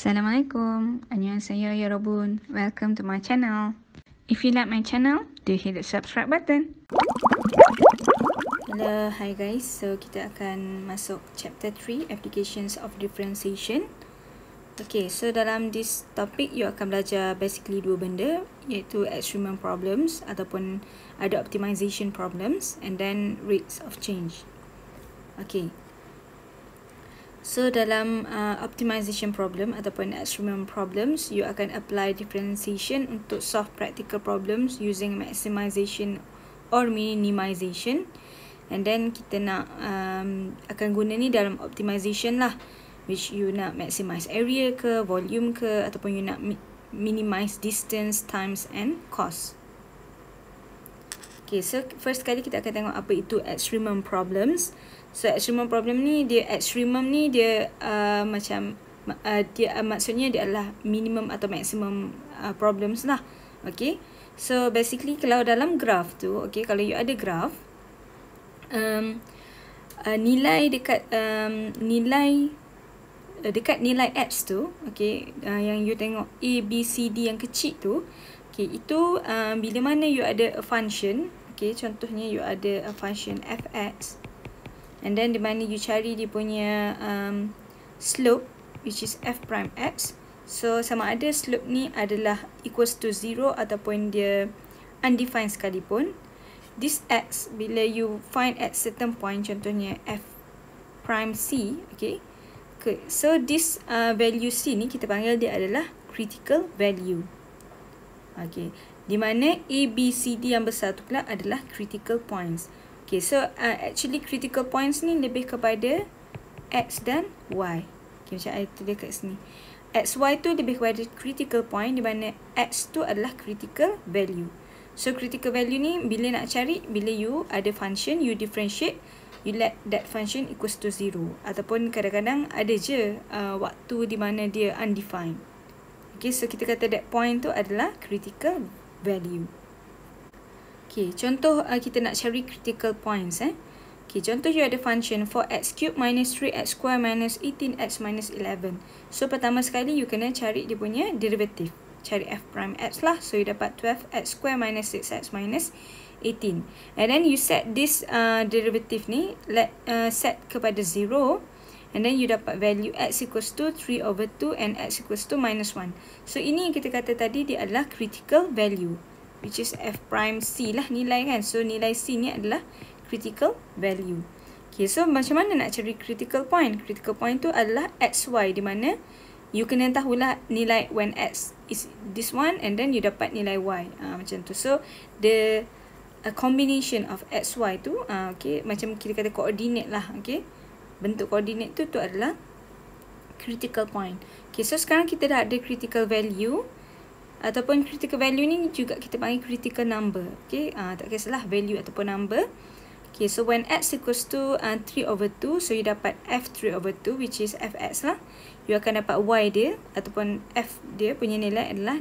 Assalamualaikum. Annyeonghaseyo ya Robun. Welcome to my channel. If you like my channel, do hit the subscribe button. Hello, hi guys. So kita akan masuk chapter 3, applications of differentiation. Okay, so dalam this topic you akan belajar basically dua benda, iaitu experiment problems ataupun ada optimization problems and then rates of change. Okay. So dalam optimization problem ataupun experiment problems, you akan apply differentiation untuk solve practical problems using maximization or minimization. And then kita nak akan guna ni dalam optimization lah, which you nak maximize area ke, volume ke, ataupun you nak minimize distance, times and cost. Okay, so first kali kita akan tengok apa itu experiment problems. So experiment problem ni, dia macam maksudnya dia adalah minimum atau maximum problems lah. Okay, so basically kalau dalam graph tu, okay, kalau you ada graph, nilai dekat nilai x tu, okay, yang you tengok A, B, C, D yang kecil tu, okay, itu bila mana you ada a function, okay, contohnya you ada a function fx, and then di mana you cari dia punya slope, which is f prime x. So sama ada slope ni adalah equals to 0 ataupun dia undefined sekalipun, this x bila you find at certain point, contohnya f prime c, okay, so this value c ni kita panggil dia adalah critical value. Okay, di mana a, b, c, d yang besar tu pula adalah critical points. Okay, so actually critical points ni lebih kepada x dan y. Okay, macam saya tulis kat sini. X, y tu lebih kepada critical point, di mana x tu adalah critical value. So critical value ni bila nak cari, bila you ada function, you differentiate, you let that function equals to 0. Ataupun kadang-kadang ada je waktu di mana dia undefined. Okay, so kita kata that point tu adalah critical value. Okay, contoh kita nak cari critical points. Okay, contoh you ada function 4x cubed minus 3x square minus 18x minus 11. So pertama sekali you kena cari dia punya derivative. Cari f prime x lah. So you dapat 12x square minus 6x minus 18. And then you set this derivative ni, set kepada 0. And then you dapat value x equals to 3/2 and x equals to minus 1. So ini yang kita kata tadi dia adalah critical value, which is f prime c lah nilai kan. So nilai c ni adalah critical value. Okay, so macam mana nak cari critical point? Critical point tu adalah x, y, di mana you kena tahulah nilai when x is this one and then you dapat nilai y. Macam tu. So the combination of x, y tu, okay, macam kita kata coordinate lah. Okay, bentuk coordinate tu adalah critical point. Okay, so sekarang kita dah ada critical value. Ataupun critical value ni juga kita panggil critical number. Okay, tak kisahlah value ataupun number. Okay, so when x equals to 3/2, so you dapat f 3/2, which is fx lah. You akan dapat y dia ataupun f dia punya nilai adalah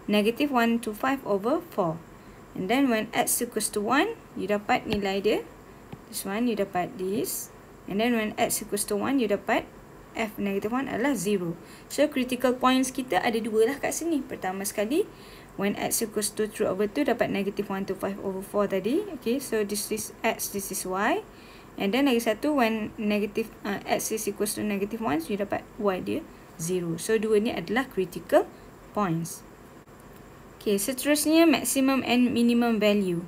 negative 125/4. And then when x equals to 1, you dapat nilai dia, this one you dapat this. And then when x equals to 1, you dapat f negative 1 adalah 0. So critical points kita ada dua lah kat sini. Pertama sekali, when x equals to 3/2 dapat negative 125/4 tadi. Okay, so this is x, this is y. And then lagi satu, when negative x is equals to negative 1, so you dapat y dia 0. So dua ni adalah critical points. Okay, seterusnya maximum and minimum value.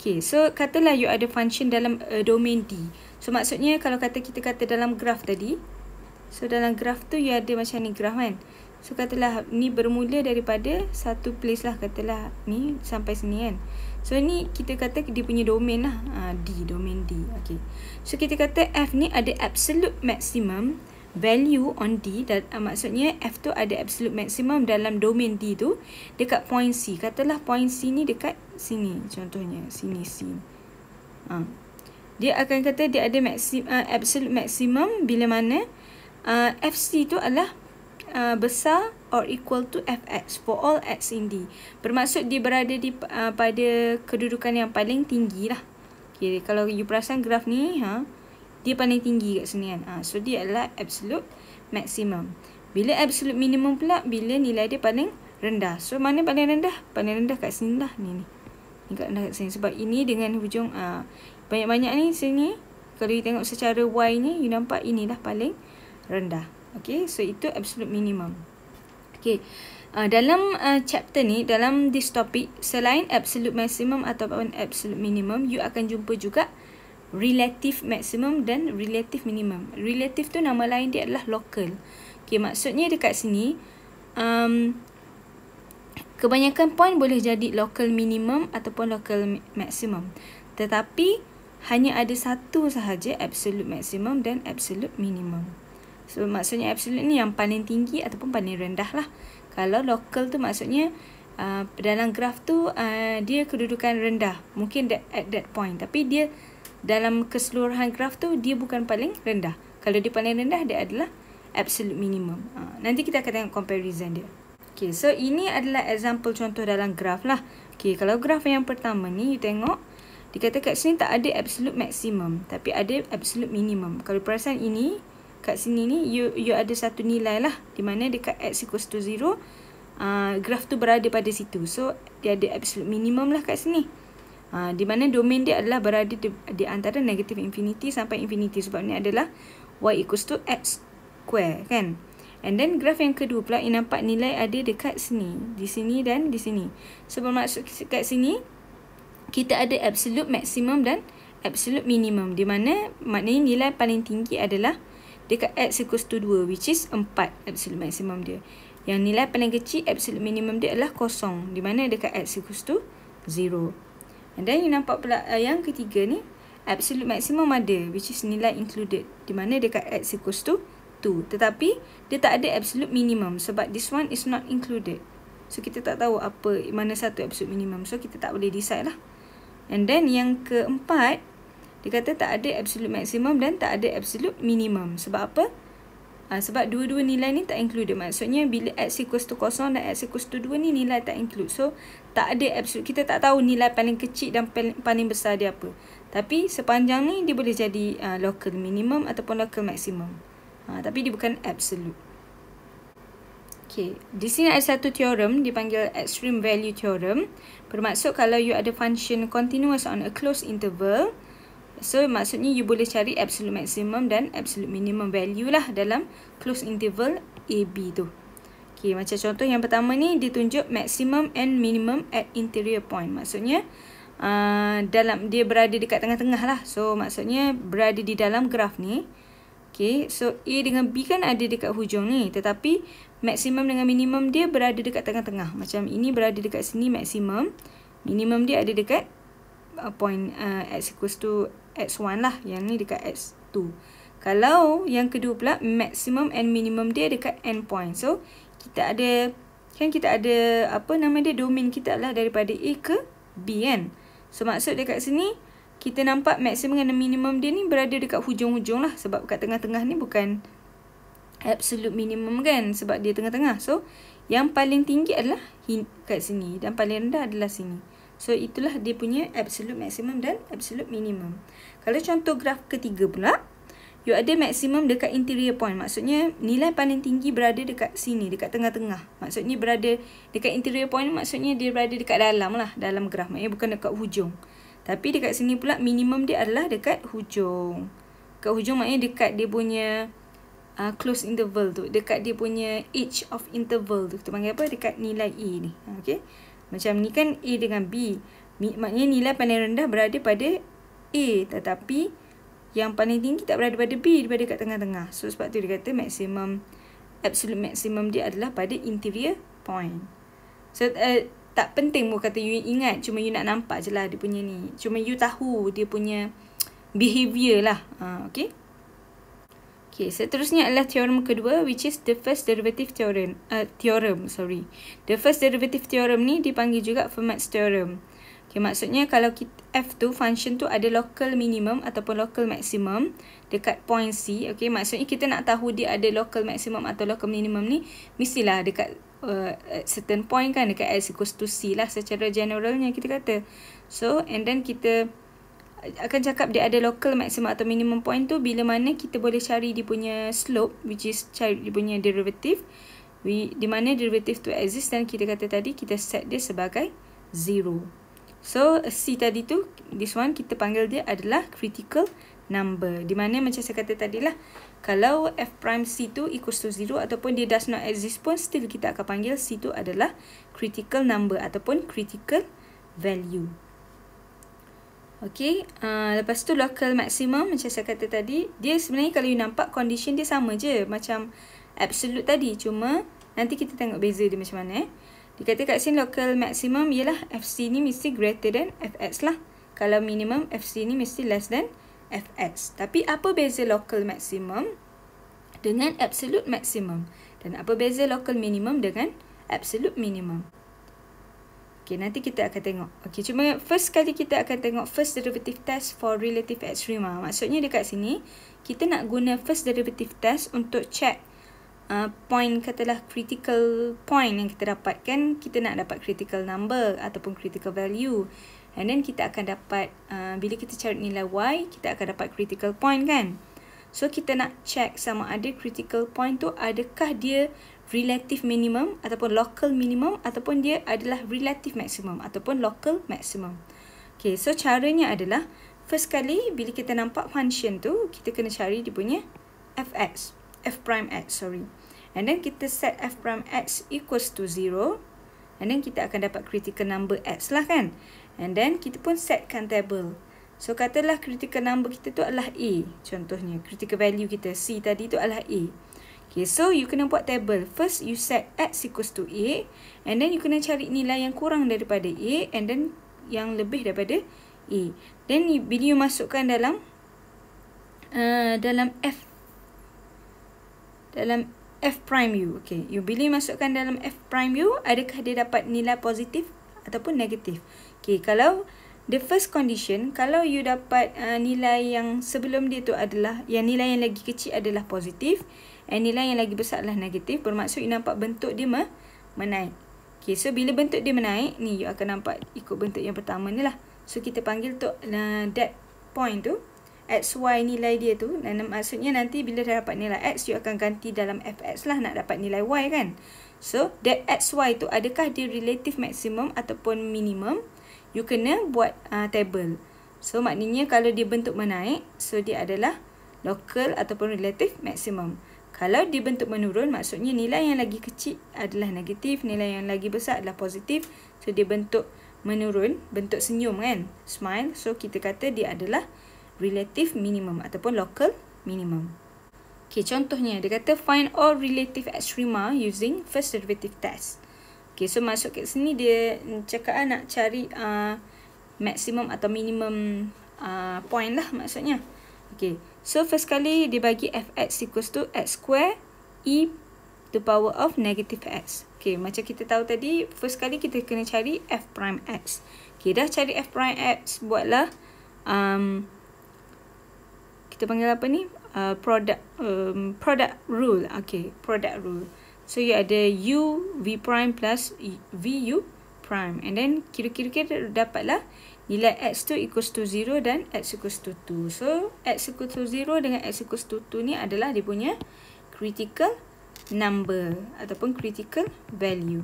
Okay, so katalah you ada function dalam domain D. So maksudnya kalau kita kata dalam graph tadi, so dalam graph tu you ada macam ni graph kan. So katalah ni bermula daripada satu place lah, katalah ni sampai sini kan. So ni kita kata dia punya domain lah, D, domain D. Okay, so kita kata f ni ada absolute maximum value on D, dan maksudnya f tu ada absolute maximum dalam domain D tu dekat point C. Katalah point C ni dekat sini, contohnya sini C. Dia akan kata dia ada absolute maximum bila mana FC tu adalah besar or equal to fx for all x in D. Bermaksud dia berada di pada kedudukan yang paling tinggi lah. Okay, kalau you perasan graf ni, dia paling tinggi kat sini kan. So dia adalah absolute maximum. Bila absolute minimum pula bila nilai dia paling rendah. So mana paling rendah? Paling rendah kat sini lah. Ni kat rendah kat sini. Sebab ini dengan hujung banyak-banyak ni sini. Kalau you tengok secara Y ni, you nampak inilah paling rendah. Okay, so itu absolute minimum. Okay, dalam chapter ni, dalam this topic, selain absolute maximum ataupun absolute minimum, you akan jumpa juga relative maximum dan relative minimum. Relative tu nama lain dia adalah local. Okay, maksudnya dekat sini, kebanyakan point boleh jadi local minimum ataupun local maximum. Tetapi, hanya ada satu sahaja absolute maximum dan absolute minimum. So, maksudnya absolute ni yang paling tinggi ataupun paling rendah lah. Kalau local tu maksudnya, dalam graf tu, dia kedudukan rendah. Mungkin at that point. Tapi dia, dalam keseluruhan graf tu, dia bukan paling rendah. Kalau dia paling rendah, dia adalah absolute minimum. Nanti kita akan tengok comparison dia. Okay, so ini adalah example contoh dalam graf lah. Okay, kalau graf yang pertama ni, you tengok, dikata kat sini tak ada absolute maximum, tapi ada absolute minimum. Kalau perasan ini, kat sini ni, you ada satu nilai lah, di mana dekat x equals to 0, graf tu berada pada situ. So, dia ada absolute minimum lah kat sini. Di mana domain dia adalah berada di antara negative infinity sampai infinity. Sebab ni adalah y equals to x square, kan? And then graf yang kedua pula, you nampak nilai ada dekat sini, di sini dan di sini. So, bermaksud kat sini, kita ada absolute maximum dan absolute minimum. Di mana maknanya nilai paling tinggi adalah dekat x equals to 2, which is 4 absolute maximum dia. Yang nilai paling kecil absolute minimum dia adalah 0, di mana dekat x equals to 0. And then you nampak pula yang ketiga ni, absolute maximum ada, which is nilai included, di mana dekat x equals to 2. Tetapi dia tak ada absolute minimum sebab this one is not included. So kita tak tahu apa mana satu absolute minimum. So kita tak boleh decide lah. And then yang keempat, dia kata tak ada absolute maximum dan tak ada absolute minimum. Sebab apa? Sebab dua-dua nilai ni tak included. Maksudnya bila x equals to 0 dan x equals to 2 ni nilai tak include. So tak ada absolute. Kita tak tahu nilai paling kecil dan paling besar dia apa. Tapi sepanjang ni dia boleh jadi local minimum ataupun local maximum. Tapi dia bukan absolute. Okay, di sini ada satu teorem dipanggil extreme value theorem. Bermaksud kalau you ada function continuous on a closed interval, so maksudnya you boleh cari absolute maximum dan absolute minimum value lah dalam closed interval AB tu. Okay, macam contoh yang pertama ni ditunjuk maximum and minimum at interior point. Maksudnya dalam dia berada dekat tengah-tengah lah. So maksudnya berada di dalam graf ni. Okay, so A dengan B kan ada dekat hujung ni. Tetapi maksimum dengan minimum dia berada dekat tengah-tengah. Macam ini berada dekat sini maksimum. Minimum dia ada dekat point x equals to x1 lah. Yang ni dekat x2. Kalau yang kedua pula, maximum and minimum dia dekat end point. So, kita ada, kan kita ada, apa nama dia, domain kita lah daripada A ke B kan. So, maksud dekat sini, kita nampak maksimum dan minimum dia ni berada dekat hujung-hujung lah. Sebab kat tengah-tengah ni bukan absolute minimum kan. Sebab dia tengah-tengah. So, yang paling tinggi adalah kat sini. Dan paling rendah adalah sini. So, itulah dia punya absolute maximum dan absolute minimum. Kalau contoh graf ketiga pula, you ada maksimum dekat interior point. Maksudnya, nilai paling tinggi berada dekat sini, dekat tengah-tengah. Maksudnya, berada dekat interior point, maksudnya dia berada dekat dalam lah. Dalam graf, maksudnya bukan dekat hujung. Tapi dekat sini pula minimum dia adalah dekat hujung. Dekat hujung maknanya dekat dia punya close interval tu. Dekat dia punya edge of interval tu. Kita panggil apa? Dekat nilai A ni. Okay. Macam ni kan A dengan B. Maknanya nilai paling rendah berada pada A. Tetapi yang paling tinggi tak berada pada B. Dia berada dekat tengah-tengah. So sebab tu dia kata maximum, absolute maximum dia adalah pada interior point. So tak penting pun kata you ingat. Cuma you nak nampak je lah dia punya ni. Cuma you tahu dia punya behavior lah. Okay. Okay, seterusnya adalah teorem kedua, which is the first derivative theorem. The first derivative theorem ni dipanggil juga Fermat's theorem. Okay, maksudnya kalau f tu, function tu ada local minimum ataupun local maximum dekat point C. Okay, maksudnya kita nak tahu dia ada local maximum atau local minimum ni, mestilah dekat certain point kan, dekat x equals to C lah secara generalnya kita kata. So, and then kita akan cakap dia ada local maximum atau minimum point tu bila mana kita boleh cari dia punya slope, which is cari dia punya derivative, di mana derivative tu exist, dan kita kata tadi kita set dia sebagai 0. So C tadi tu, this one kita panggil dia adalah critical number, di mana macam saya kata tadi lah, kalau f prime C tu equals to 0 ataupun dia does not exist pun, still kita akan panggil C tu adalah critical number ataupun critical value. Okay, lepas tu local maximum macam saya kata tadi, dia sebenarnya kalau you nampak condition dia sama je macam absolute tadi, cuma nanti kita tengok beza dia macam mana. Dia kata kat sini local maximum ialah FC ni mesti greater than Fx lah. Kalau minimum FC ni mesti less than Fx. Tapi apa beza local maximum dengan absolute maximum? Dan apa beza local minimum dengan absolute minimum? Okay, nanti kita akan tengok. Okay, cuma first kali kita akan tengok first derivative test for relative extrema. Maksudnya dekat sini, kita nak guna first derivative test untuk check point, katalah critical point yang kita dapatkan. Kita nak dapat critical number ataupun critical value. And then kita akan dapat, bila kita cari nilai Y, kita akan dapat critical point kan. So kita nak check sama ada critical point tu adakah dia relative minimum ataupun local minimum ataupun dia adalah relative maximum ataupun local maximum. Okay, so caranya adalah first kali bila kita nampak function tu, kita kena cari dia punya fx, f prime x, sorry. And then kita set f prime x equals to 0. And then kita akan dapat critical number x lah kan. And then kita pun setkan table. So katalah critical number kita tu adalah A. Contohnya critical value kita C tadi tu adalah A. Okay, so you kena buat table. First you set x equals to A. And then you kena cari nilai yang kurang daripada A. And then yang lebih daripada A. Then bila you masukkan dalam F prime U. Okay, bila you masukkan dalam F prime U, adakah dia dapat nilai positif ataupun negatif? Okay, kalau the first condition, kalau you dapat nilai yang sebelum dia tu adalah, yang nilai yang lagi kecil adalah positif, and nilai yang lagi besar adalah negatif, bermaksud you nampak bentuk dia menaik. Okay, so bila bentuk dia menaik, ni you akan nampak ikut bentuk yang pertama ni lah. So kita panggil tu that point tu, XY nilai dia tu, dan maksudnya nanti bila dah dapat nilai X, you akan ganti dalam Fx lah nak dapat nilai Y kan. So that XY tu adakah dia relative maximum ataupun minimum, you kena buat table. So maknanya kalau dia bentuk menaik, so dia adalah local ataupun relative maximum. Kalau dia bentuk menurun, maksudnya nilai yang lagi kecil adalah negatif, nilai yang lagi besar adalah positif. So dia bentuk menurun, bentuk senyum kan, smile. So kita kata dia adalah relative minimum ataupun local minimum. Okay, contohnya dia kata find all relative extrema using first derivative test. Okay, so masuk ke sini dia cakap nak cari maximum atau minimum point lah maksudnya. Okay, so first kali dia bagi fx equals to x square e to power of negative x. Okay, macam kita tahu tadi, first kali kita kena cari f prime x. Okay, dah cari f prime x, buatlah kita panggil apa ni? Product rule. Okay, product rule. So you ada u v prime plus vu prime, and then kira-kira dapatlah nilai x tu equals to 0 dan x equals to 2. So x equals to 0 dengan x equals to 2 ni adalah dia punya critical number ataupun critical value.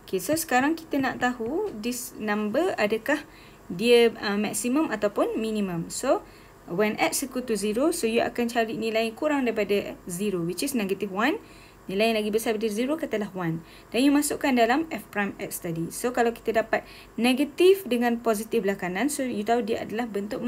Okay, so sekarang kita nak tahu this number adakah dia maximum ataupun minimum. So when x equal to 0, so you akan cari nilai yang kurang daripada 0, which is negative 1. Nilai yang lagi besar daripada 0 katalah 1. Dan you masukkan dalam f prime x tadi. So kalau kita dapat negatif dengan positif belah kanan, so you tahu dia adalah bentuk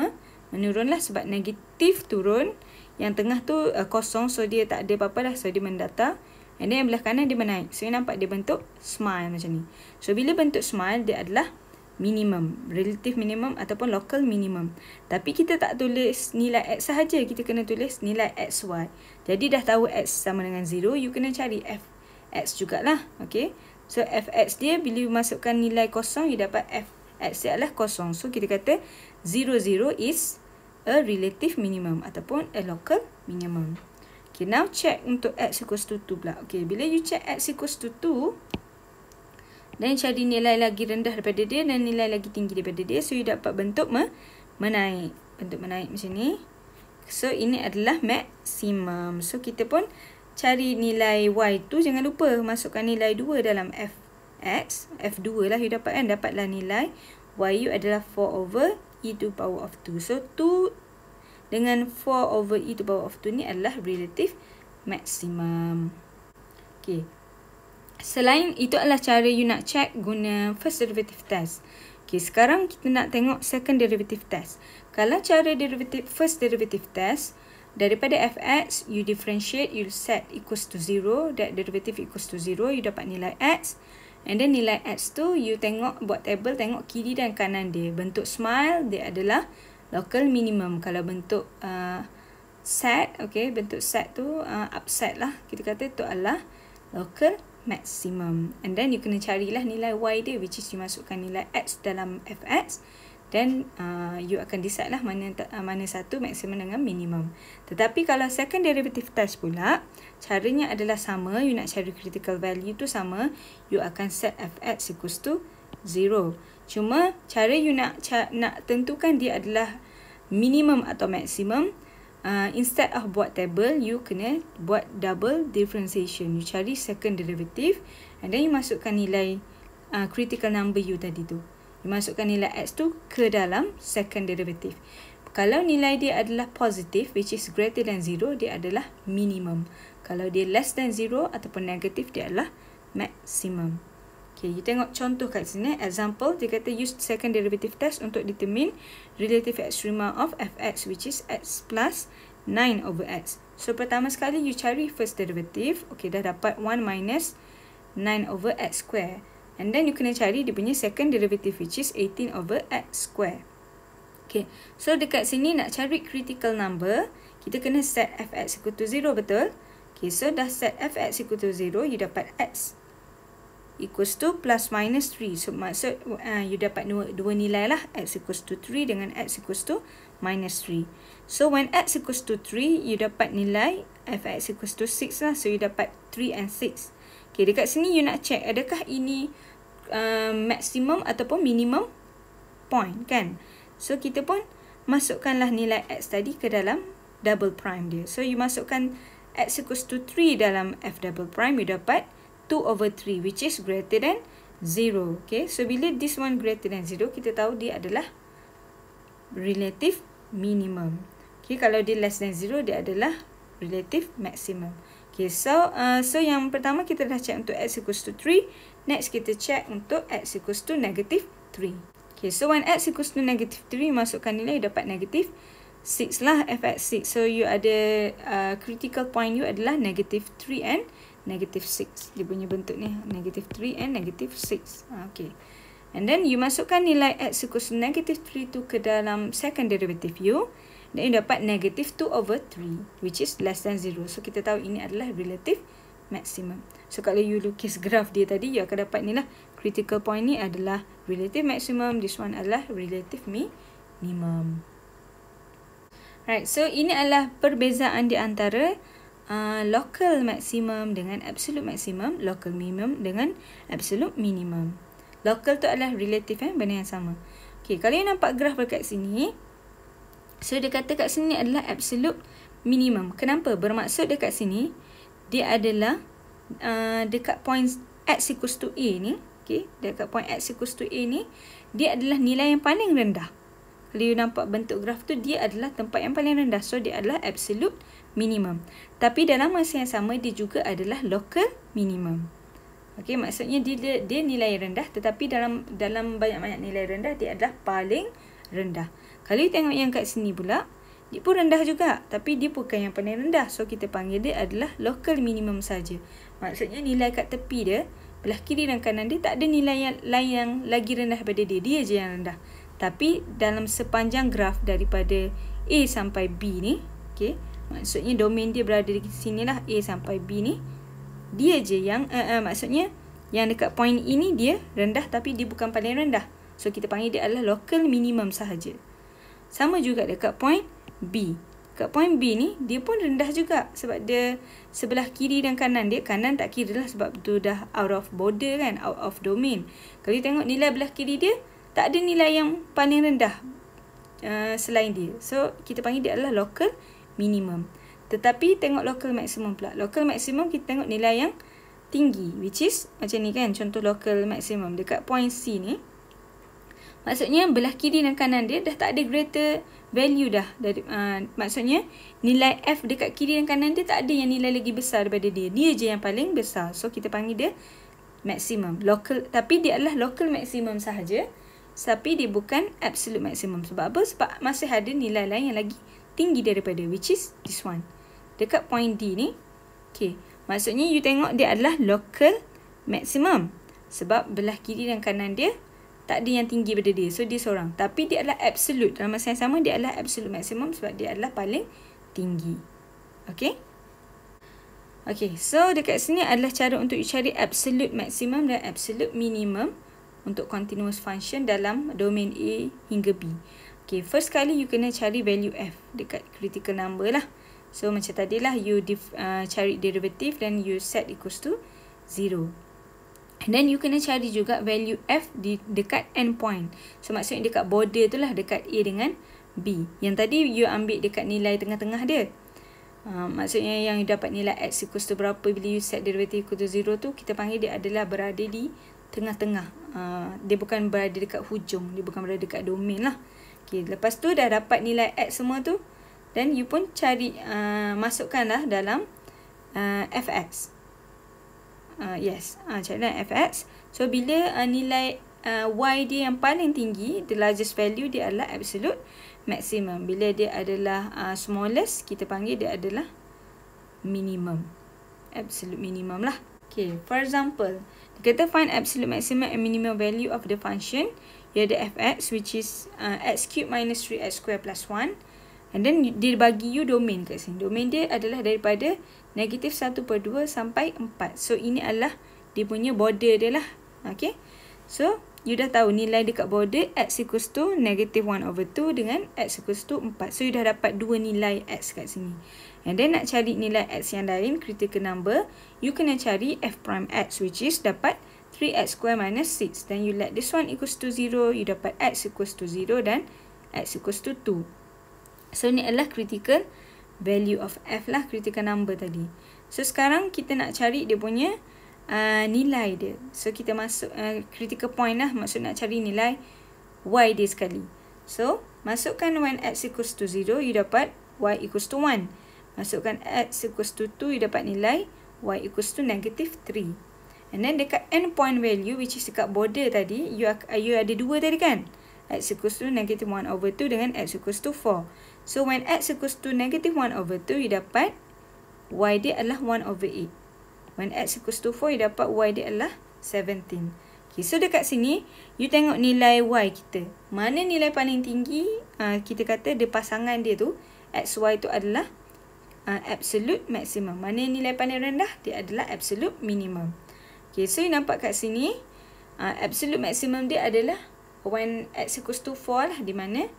menurun lah, sebab negatif turun, yang tengah tu kosong, so dia tak ada apa-apa lah, so dia mendatar. And then yang belah kanan dia menaik, so you nampak dia bentuk smile macam ni. So bila bentuk smile, dia adalah minimum, relative minimum ataupun local minimum. Tapi kita tak tulis nilai x sahaja, kita kena tulis nilai xy. Jadi dah tahu x sama dengan 0, you kena cari fx jugalah. Okay, so fx dia bila you masukkan nilai kosong, you dapat fx dia adalah kosong. So kita kata 0, 0 is a relative minimum ataupun a local minimum. Okay, now check untuk x equals to 2 pula. Okay, bila you check x equals to 2, dan cari nilai lagi rendah daripada dia dan nilai lagi tinggi daripada dia, so you dapat bentuk menaik. bentuk menaik macam ni. So ini adalah maksimum. So kita pun cari nilai Y tu, jangan lupa masukkan nilai 2 dalam Fx. F2 lah you dapat kan. Dapatlah nilai Y you adalah 4 over e to power of 2. So 2 dengan 4 over e to power of 2 ni adalah relative maximum. Okay. Selain itu adalah cara you nak check guna first derivative test. Okay, sekarang kita nak tengok second derivative test. Kalau cara first derivative test, daripada fx, you differentiate, you set equals to 0, that derivative equals to 0, you dapat nilai x. And then nilai x tu, you tengok, buat table, tengok kiri dan kanan dia. Bentuk smile, dia adalah local minimum. Kalau bentuk set, okay, bentuk set tu, upset lah, kita kata tu adalah local maximum. And then you kena carilah nilai y dia, which is you masukkan nilai x dalam fx. Then you akan decide lah mana satu maksimum dengan minimum. Tetapi kalau second derivative test pula, caranya adalah sama. You nak cari critical value tu sama. You akan set fx equals to 0. Cuma cara you nak tentukan dia adalah minimum atau maksimum. Instead of buat table, you kena buat double differentiation. You cari second derivative and then you masukkan nilai critical number you tadi tu. Masukkan nilai x tu ke dalam second derivative. Kalau nilai dia adalah positif, which is greater than 0, dia adalah minimum. Kalau dia less than 0 ataupun negatif, dia adalah maximum. Okay, you tengok contoh kat sini. Example, dia kata use second derivative test untuk determine relative extrema of fx, which is x plus 9 over x. So, pertama sekali, you cari first derivative. Okay, dah dapat 1 minus 9 over x square. And then you kena cari dia punya second derivative, which is 18 over x square. Okay, so dekat sini nak cari critical number, kita kena set fx equal to 0, betul? Okay, so dah set fx equal to 0, you dapat x equals to plus minus 3. So maksud you dapat dua nilai lah, x equals to 3 dengan x equals to minus 3. So when x equals to 3, you dapat nilai fx equals to 6 lah. So you dapat 3 and 6. Okay, dekat sini you nak check adakah ini maximum ataupun minimum point kan. So kita pun masukkanlah nilai x tadi ke dalam double prime dia. So you masukkan x equals to 3 dalam f double prime, you dapat 2 over 3 which is greater than 0. Okay, so bila this one greater than 0, kita tahu dia adalah relative minimum. Okay, kalau dia less than 0, dia adalah relative maximum. Okay, so yang pertama kita dah check untuk x equals to 3. Next kita check untuk x equals to negative 3. Okay, so when x equals to negative 3, masukkan nilai, dapat negative 6 lah fx 6. So you ada critical point you adalah negative 3 and negative 6. Dia punya bentuk ni, negative 3 and negative 6. Okay. And then you masukkan nilai x equals to negative 3 tu ke dalam second derivative you. Dan you dapat negative 2 over 3, which is less than 0. So, kita tahu ini adalah relative maximum. So, kalau you lukis graf dia tadi, you akan dapat ni lah. Critical point ni adalah relative maximum. This one adalah relative minimum. Right, so ini adalah perbezaan di antara local maximum dengan absolute maximum. Local minimum dengan absolute minimum. Local tu adalah relative, benda yang sama. Okay, kalau you nampak graf dekat sini, so, dia kata kat sini adalah absolute minimum. Kenapa? Bermaksud dekat sini, dia adalah dekat point x equals to a ni. Okay, dekat point x equals to a ni, dia adalah nilai yang paling rendah. Kalau you nampak bentuk graf tu, dia adalah tempat yang paling rendah. So, dia adalah absolute minimum. Tapi dalam masa yang sama, dia juga adalah local minimum. Okay, maksudnya dia nilai rendah, tetapi dalam banyak-banyak nilai rendah, dia adalah paling rendah. Kalau you tengok yang kat sini pula, dia pun rendah juga. Tapi dia bukan yang paling rendah. So, kita panggil dia adalah local minimum saja. Maksudnya nilai kat tepi dia, belah kiri dan kanan dia, tak ada nilai yang lain yang lagi rendah daripada dia. Dia je yang rendah. Tapi dalam sepanjang graf daripada A sampai B ni, okay, maksudnya domain dia berada di sini lah, A sampai B ni, dia je yang, maksudnya yang dekat point ini dia rendah tapi dia bukan paling rendah. So, kita panggil dia adalah local minimum sahaja. Sama juga dekat point B. Dekat point B ni, dia pun rendah juga. Sebab dia sebelah kiri dan kanan dia. Kanan tak kira lah sebab tu dah out of border kan. Out of domain. Kalau you tengok nilai belah kiri dia, tak ada nilai yang paling rendah. selain dia. So kita panggil dia adalah local minimum. Tetapi tengok local maximum pula. Local maximum kita tengok nilai yang tinggi, which is macam ni kan, contoh local maximum dekat point C ni. Maksudnya belah kiri dan kanan dia dah tak ada greater value dah. Maksudnya nilai F dekat kiri dan kanan dia tak ada yang nilai lagi besar daripada dia. Dia je yang paling besar. So kita panggil dia maximum. Local, tapi dia adalah local maximum sahaja. Tapi dia bukan absolute maximum. Sebab apa? Sebab masih ada nilai lain yang lagi tinggi daripada, which is this one. Dekat point D ni. Okay. Maksudnya you tengok dia adalah local maximum. Sebab belah kiri dan kanan dia tak ada yang tinggi daripada dia. So dia seorang. Tapi dia adalah absolute. Dalam masa yang sama dia adalah absolute maximum sebab dia adalah paling tinggi. Okay. Okay. So dekat sini adalah cara untuk you cari absolute maximum dan absolute minimum untuk continuous function dalam domain A hingga B. Okay. First kali you kena cari value F dekat critical number lah. So macam tadilah you cari derivative dan you set equals to 0. And then you kena cari juga value F dekat endpoint. So maksudnya dekat border tu lah, dekat A dengan B. Yang tadi you ambil dekat nilai tengah-tengah dia. Maksudnya yang you dapat nilai X equals to berapa bila you set derivative equal to 0 tu, kita panggil dia adalah berada di tengah-tengah. Dia bukan berada dekat hujung. Dia bukan berada dekat domain lah. Okay, lepas tu dah dapat nilai X semua tu. Dan you pun cari, masukkanlah dalam fx. Yes, cari dalam fx. So, bila nilai y dia yang paling tinggi, the largest value dia adalah absolute maximum. Bila dia adalah smallest, kita panggil dia adalah minimum. Absolute minimum lah. Okay, for example, kita find absolute maximum and minimum value of the function. You ada fx, which is x cube minus 3x square plus 1. And then dia bagi you domain kat sini. Domain dia adalah daripada negatif 1/2 sampai 4. So ini adalah dia punya border dia lah. Okay. So you dah tahu nilai dekat border x equals to negative 1/2 dengan x equals to 4. So you dah dapat dua nilai x kat sini. And then nak cari nilai x yang lain, critical number, you kena cari f prime x, which is dapat 3x square minus 6. Then you let this one equals to 0. You dapat x equals to 0 dan x equals to 2. So, ni adalah critical value of F lah, critical number tadi. So, sekarang kita nak cari dia punya nilai dia. So, kita masuk critical point lah. Maksud nak cari nilai Y dia sekali. So, masukkan when X equals to 0, you dapat Y equals to 1. Masukkan X equals to 2, you dapat nilai Y equals to negative 3. And then, dekat endpoint value, which is dekat border tadi, you ada dua tadi kan? X equals to negative 1/2 dengan X equals to 4. So, when X equals to negative 1/2, you dapat Y dia adalah 1/8. When X equals to 4, you dapat Y dia adalah 17. Okay, so dekat sini, you tengok nilai Y kita. Mana nilai paling tinggi, kita kata dia pasangan dia tu, X, Y tu adalah absolute maximum. Mana nilai paling rendah, dia adalah absolute minimum. Okay, so you nampak kat sini, absolute maximum dia adalah when X equals to 4 lah, di mana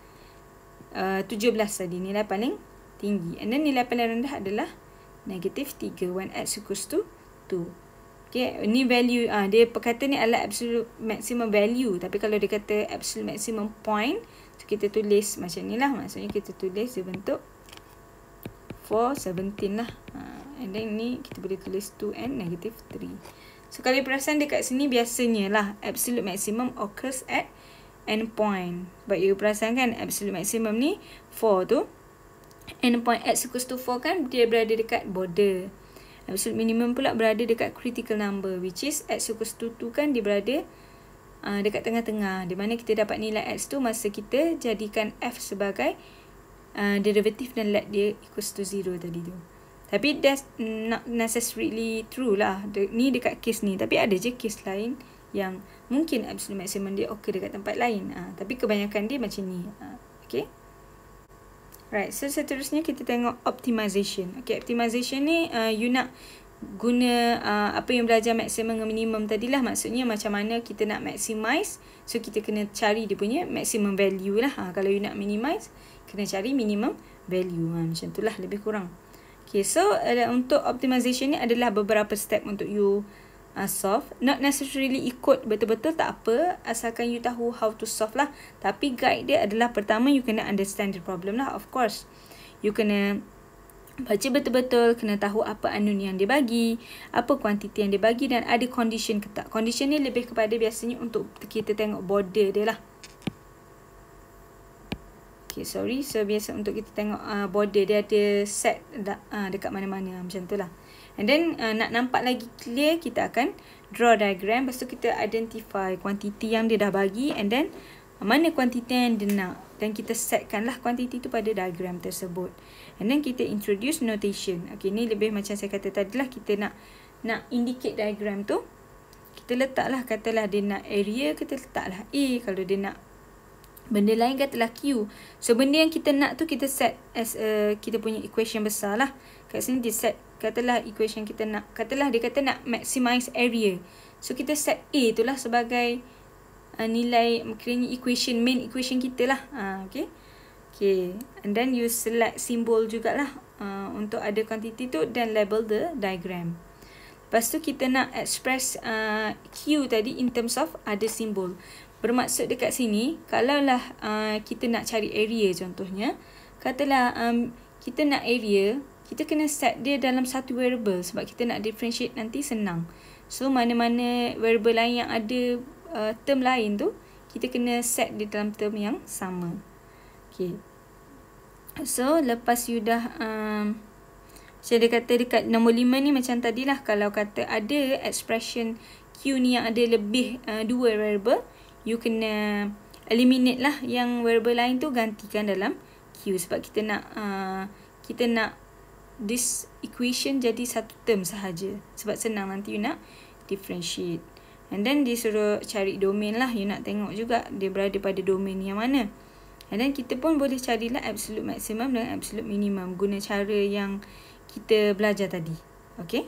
17 tadi nilai paling tinggi. And then nilai paling rendah adalah negatif 3 when X equals to 2. Okay, ni value, dia perkata ni adalah absolute maximum value. Tapi kalau dia kata absolute maximum point, so kita tulis macam ni lah. Maksudnya kita tulis dia bentuk 417 lah. And then ni kita boleh tulis 2 and negative 3. So kalau perasan dekat sini biasanya lah absolute maximum occurs at endpoint. Sebab you perasan kan absolute maximum ni 4 tu. Endpoint X equals to 4 kan dia berada dekat border. Absolute minimum pula berada dekat critical number, which is X equals to 2 kan dia berada dekat tengah-tengah. Di mana kita dapat nilai X tu masa kita jadikan F sebagai derivative dan let dia equals to 0 tadi tu. Tapi that's not necessarily true lah. Ni dekat case ni. Tapi ada je case lain yang mungkin absolute maximum dia occur dekat tempat lain. Tapi kebanyakan dia macam ni. Okay. Right. So seterusnya kita tengok optimization. Okay. Optimization ni you nak guna apa yang belajar maximum dengan minimum tadilah. Maksudnya macam mana kita nak maximize. So kita kena cari dia punya maximum value lah. Kalau you nak minimize, kena cari minimum value. Macam tu lah lebih kurang. Okay. So untuk optimization ni adalah beberapa step untuk you solve. Not necessarily ikut betul-betul, tak apa, asalkan you tahu how to solve lah. Tapi guide dia adalah pertama you kena understand the problem lah, of course. You kena baca betul-betul, kena tahu apa anun yang dia bagi, apa kuantiti yang dia bagi, dan ada condition ke tak. Condition ni lebih kepada biasanya untuk kita tengok border dia lah. Okay, sorry. So, biasa untuk kita tengok border dia ada set dekat mana-mana. Macam tu lah. And then, nak nampak lagi clear, kita akan draw diagram. Lepas tu, kita identify kuantiti yang dia dah bagi. And then, mana kuantiti yang dia nak. Dan kita setkan lah kuantiti tu pada diagram tersebut. And then, kita introduce notation. Okay, ni lebih macam saya kata tadi lah. Kita nak indicate diagram tu. Kita letaklah, katalah dia nak area, kita letaklah A. Kalau dia nak benda lain, katalah Q. So, benda yang kita nak tu kita set as kita punya equation besar lah. Kat sini dia set, katalah equation kita nak, katalah dia kata nak maximize area. So, kita set A tu lah sebagai nilai, kiranya equation, main equation kita lah. Okay. Okay. And then you select symbol jugalah untuk ada quantity tu, dan label the diagram. Lepas tu kita nak express Q tadi in terms of ada symbol. Bermaksud dekat sini, kalaulah kita nak cari area contohnya, katalah kita nak area, kita kena set dia dalam satu variable sebab kita nak differentiate nanti senang. So, mana-mana variable lain yang ada term lain tu, kita kena set dia dalam term yang sama. Okay. So, lepas you dah saya dia kata dekat nombor 5 ni macam tadilah, kalau kata ada expression Q ni yang ada lebih 2 variable, you kena eliminate lah yang variable lain tu, gantikan dalam Q. Sebab kita nak this equation jadi satu term sahaja. Sebab senang nanti you nak differentiate. And then dia suruh cari domain lah. You nak tengok juga dia berada pada domain yang mana. And then kita pun boleh carilah absolute maximum dan absolute minimum guna cara yang kita belajar tadi. Okay.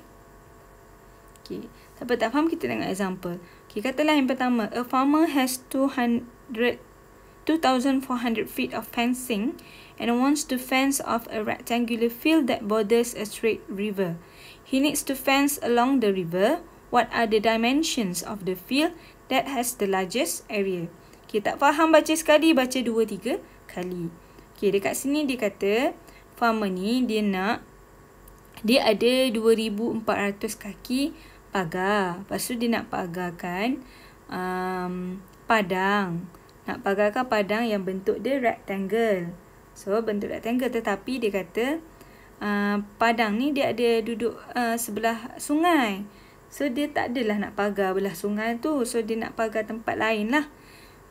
Okay. Siapa tak faham, kita tengok example. Okay, katalah yang pertama. A farmer has 2,400 feet of fencing and wants to fence off a rectangular field that borders a straight river. He needs to fence along the river. What are the dimensions of the field that has the largest area? Okay, tak faham baca sekali, baca 2-3 kali. Okay, dekat sini dia kata, farmer ni dia ada 2,400 kaki pagar. Lepas tu dia nak pagarkan padang. Nak pagarkan padang yang bentuk dia rectangle. So, bentuk rectangle, tetapi dia kata padang ni dia ada duduk sebelah sungai. So, dia tak adalah nak pagar belah sungai tu. So, dia nak pagar tempat lain lah.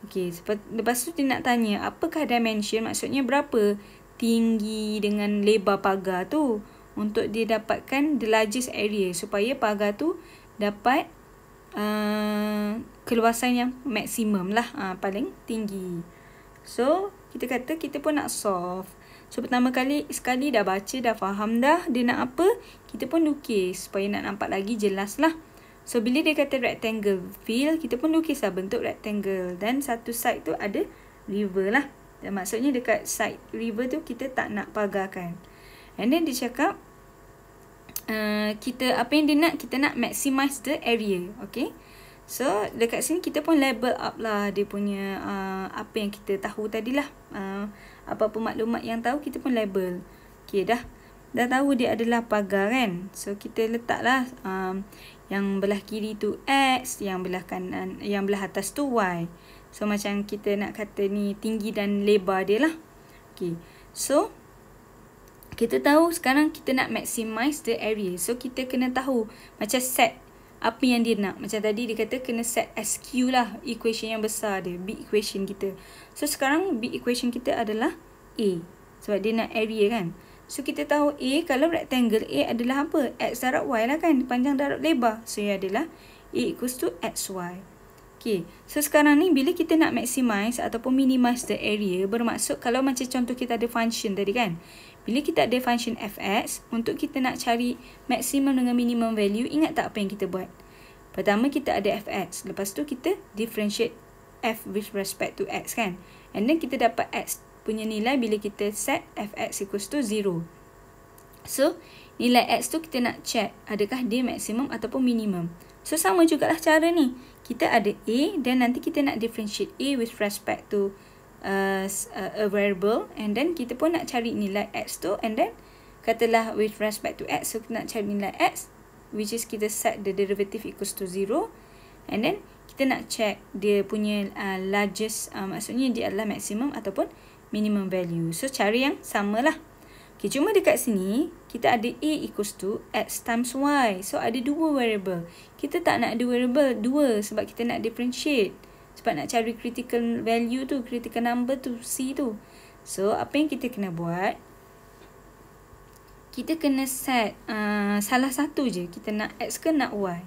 Okay, lepas tu dia nak tanya, apakah dimension? Maksudnya berapa tinggi dengan lebar pagar tu, untuk dia dapatkan the largest area, supaya pagar tu dapat keluasan yang maksimum lah, paling tinggi. So, kita kata kita pun nak solve. So, pertama sekali dah baca, dah faham dah dia nak apa, kita pun lukis supaya nak nampak lagi jelas lah. So, bila dia kata rectangle field, kita pun lukis lah bentuk rectangle. Dan satu side tu ada river lah. Dan maksudnya dekat side river tu kita tak nak pagarkan. And then dia cakap, apa yang dia nak, kita nak maximize the area. Okay. So, dekat sini kita pun label up lah dia punya apa yang kita tahu tadilah. Apa-apa maklumat yang tahu, kita pun label. Okay, dah tahu dia adalah pagar kan. So, kita letaklah yang belah kiri tu X, yang belah kanan, yang belah atas tu Y. So, macam kita nak kata ni tinggi dan lebar dia lah. Okay. So, kita tahu sekarang kita nak maximize the area. So, kita kena tahu macam set apa yang dia nak. Macam tadi dia kata kena set SQ lah, equation yang besar dia, big equation kita. So, sekarang big equation kita adalah A. Sebab dia nak area kan. So, kita tahu A, kalau rectangle A adalah apa? X darab Y lah kan, panjang darab lebar. So, ia adalah A equals to XY. Okay, so sekarang ni bila kita nak maximize ataupun minimize the area, bermaksud kalau macam contoh kita ada function tadi kan. Bila kita ada function fx, untuk kita nak cari maximum dengan minimum value, ingat tak apa yang kita buat? Pertama kita ada fx, lepas tu kita differentiate f with respect to x kan. And then kita dapat x punya nilai bila kita set fx equals to 0. So, nilai X tu kita nak check adakah dia maksimum ataupun minimum. So sama jugalah cara ni. Kita ada A dan nanti kita nak differentiate A with respect to a variable, and then kita pun nak cari nilai X tu, and then katalah with respect to X, so kita nak cari nilai X, which is kita set the derivative equals to 0, and then kita nak check dia punya largest, maksudnya dia adalah maximum ataupun minimum value. So cara yang samalah. Okay, cuma dekat sini kita ada A equals to X times Y. So ada dua variable. Kita tak nak ada variable dua sebab kita nak differentiate. Sebab nak cari critical value tu, critical number tu, C tu. So apa yang kita kena buat, kita kena set salah satu je. Kita nak X ke nak Y.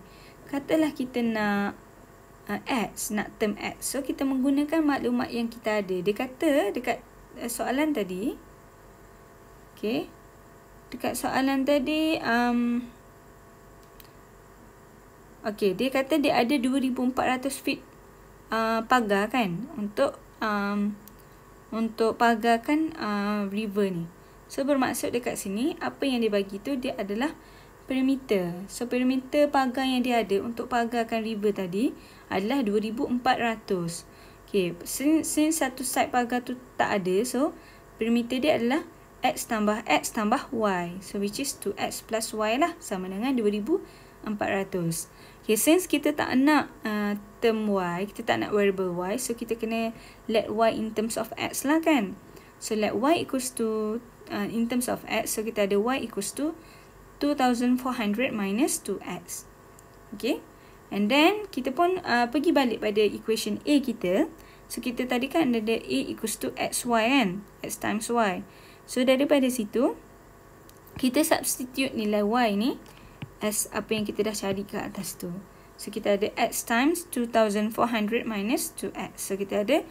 Katalah kita nak X, nak term X. So kita menggunakan maklumat yang kita ada. Dia kata dekat soalan tadi, okay, dekat soalan tadi, okay, dia kata dia ada 2,400 feet pagar kan, untuk pagarkan river ni. So bermaksud dekat sini, apa yang dia bagi tu dia adalah perimeter. So perimeter pagar yang dia ada untuk pagarkan river tadi adalah 2,400. Okay, since satu side pagar tu tak ada, so perimeter dia adalah X tambah Y. So which is 2X plus Y lah, sama dengan 2,400. Okay, since kita tak nak term Y, kita tak nak variable Y, so kita kena let Y in terms of X lah kan. So let Y equals to, in terms of X, so kita ada Y equals to 2,400 minus 2X. Okay, and then kita pun pergi balik pada equation A kita. So kita tadi kan ada A equals to XY kan, X times Y. So daripada situ kita substitute nilai Y ni as apa yang kita dah cari ke atas tu. So kita ada X times 2,400 minus 2X. So kita ada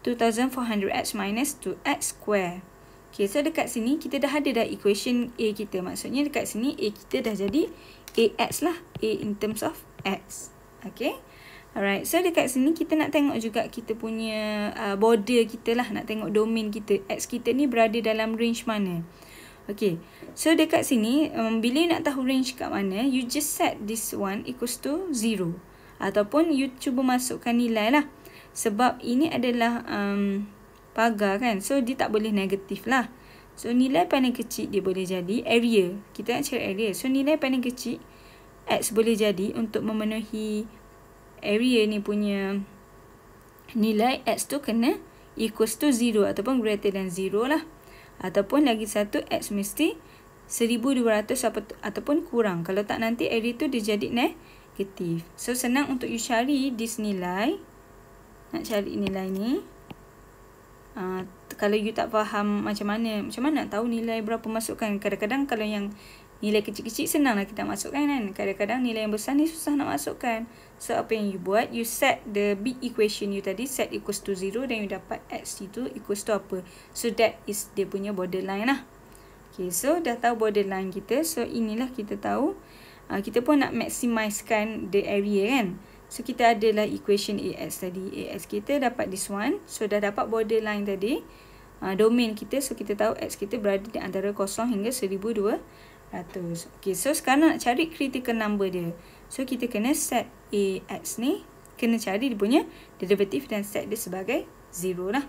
2,400X minus 2X square. Okay, so dekat sini kita dah ada dah equation A kita. Maksudnya dekat sini A kita dah jadi AX lah. A in terms of X. Okay. Alright, so dekat sini kita nak tengok juga kita punya border kita lah. Nak tengok domain kita. X kita ni berada dalam range mana. Okay, so dekat sini bila you nak tahu range kat mana, you just set this one equals to 0. Ataupun you cuba masukkan nilai lah. Sebab ini adalah pagar kan. So dia tak boleh negatif lah. So nilai paling kecil dia boleh jadi area. Kita nak cari area. So nilai paling kecil X boleh jadi untuk memenuhi area ni punya nilai X tu kena equals to 0 ataupun greater than 0 lah. Ataupun lagi satu, X mesti 1,200 ataupun kurang. Kalau tak nanti area tu dia jadi negatif. So senang untuk you cari this nilai. Nak cari nilai ni. Kalau you tak faham macam mana nak tahu nilai berapa masukkan. Kadang-kadang kalau yang nilai kecil-kecil senang lah kita masukkan kan. Kadang-kadang nilai yang besar ni susah nak masukkan. So apa yang you buat, you set the big equation you tadi, set equals to 0, dan you dapat X itu equals to apa. So that is dia punya borderline lah. Okay, so dah tahu borderline kita. So inilah kita tahu. Kita pun nak maximizekan the area kan. So kita adalah equation AX tadi. AX kita dapat this one. So dah dapat borderline tadi. Domain kita. So kita tahu X kita berada di antara 0 hingga 1,200. Okay, so sekarang nak cari critical number dia. So kita kena set AX ni, kena cari dia punya derivative dan set dia sebagai 0 lah.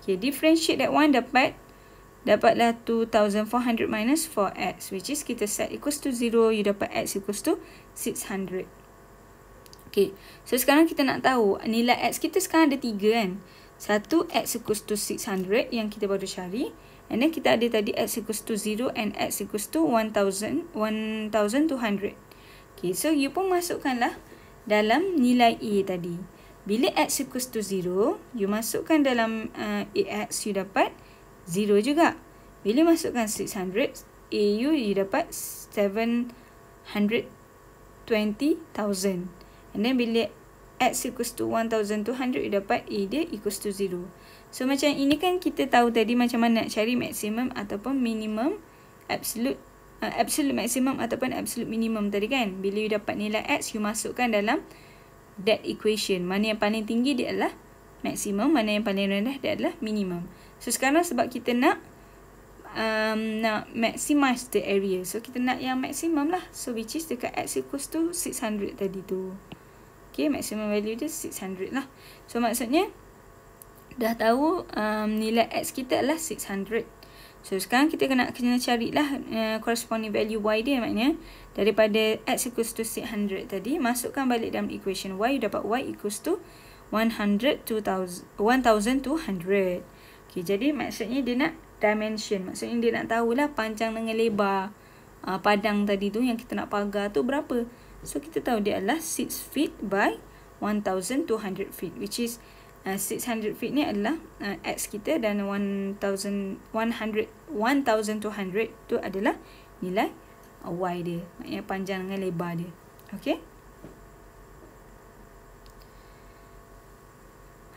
Okay, differentiate that one dapatlah 2,400 minus 4X, which is kita set equals to 0, you dapat X equals to 600. Okay, so sekarang kita nak tahu nilai X kita sekarang ada 3 kan. Satu, X equals to 600 yang kita baru cari. And then kita ada tadi X equals to 0 and X equals to 1,200. Okay, so you pun masukkanlah dalam nilai A tadi. Bila X equals to 0, you masukkan dalam AX, you dapat 0 juga. Bila masukkan 600, AU you dapat 720,000. And then bila X equals to 1,200, you dapat A dia equals to 0. So macam ini kan kita tahu tadi macam mana nak cari maksimum ataupun minimum, absolute maximum ataupun absolute minimum tadi kan. Bila you dapat nilai X, you masukkan dalam that equation. Mana yang paling tinggi dia adalah maksimum, mana yang paling rendah dia adalah minimum. So sekarang sebab kita nak nak maximize the area. So kita nak yang maximum lah. So which is dekat X equals to 600 tadi tu. Okay, maximum value dia 600 lah. So maksudnya dah tahu nilai X kita adalah 600. So sekarang kita kena carilah corresponding value Y dia, maknanya daripada X equals to 600 tadi, masukkan balik dalam equation Y, dapat Y equals to 1200. Okay, jadi maksudnya dia nak dimension, maksudnya dia nak tahulah panjang dengan lebar padang tadi tu yang kita nak pagar tu berapa. So kita tahu dia adalah 6 feet by 1200 feet, which is 600 feet ni adalah X kita, dan 1200 tu adalah nilai Y dia, maknanya panjang dengan lebar dia. Okay.